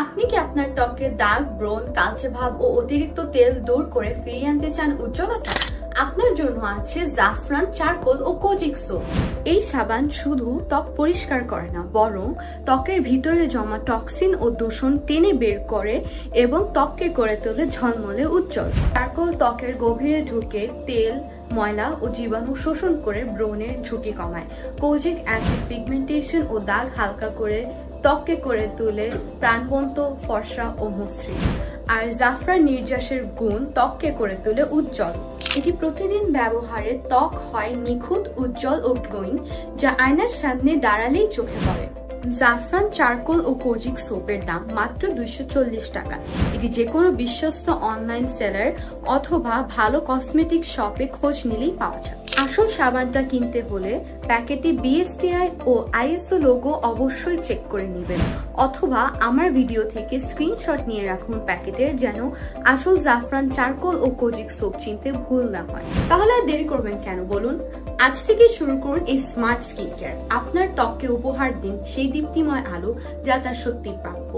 আপনি কি আপনার ত্বকে দাগ, ব্রণ, কালচে ভাব ও অতিরিক্ত তেল দূর করে ফিরিয়ে আনতে চান উজ্জ্বলতা? আপনার জন্য আছে জাফরান চারকোল ও কোজিক সোপ। এই সাবান শুধু ত্বক পরিষ্কার করে না, বরং ত্বকের ভিতরে জমা টক্সিন ও দূষণ টেনে বের করে এবং ত্বককে করে তোলে ঝলমলে উজ্জ্বল। চারকোল ত্বকের গভীরে ঢুকে তেল, ময়লা ও জীবাণু শোষণ করে ব্রণের ঝুঁকি কমায়। কোজিক অ্যাসিড পিগমেন্টেশন ও দাগ হালকা করে ত্বককে করে তোলে প্রাণবন্ত, ফর্সা ও মসৃণ। আর জাফরান নির্যাসের গুণ ত্বককে করে তোলে উজ্জ্বল। এটি প্রতিদিন ব্যবহারে ত্বক হয় নিখুঁত, উজ্জ্বল ও গ্লোয়িং, যা আয়নার সামনে দাঁড়ালেই চোখে পড়ে। জাফরান চারকোল ও কোজিক সোপের দাম মাত্র 240 টাকা। এটি যে কোনো বিশ্বস্ত অনলাইন সেলার অথবা ভালো কসমেটিক শপে খোঁজ নিলেই পাওয়া যায়। আসল সাবানটা কিনতে হলে প্যাকেটে BSTI ও ISO লোগো অবশ্যই চেক করে নেবেন, অথবা আমার ভিডিও থেকে স্ক্রিনশট নিয়ে রাখুন প্যাকেটের, যেন আসল জাফরান চারকোল ও কোজিক সোপ চিনতে ভুল না হয়। তাহলে আর দেরি করবেন কেন বলুন? আজ থেকে শুরু করুন এই স্মার্ট স্কিন কেয়ার। আপনার ত্বককে উপহার দিন সেই দীপ্তিময় আলো যা তার সত্যি প্রাপ্য।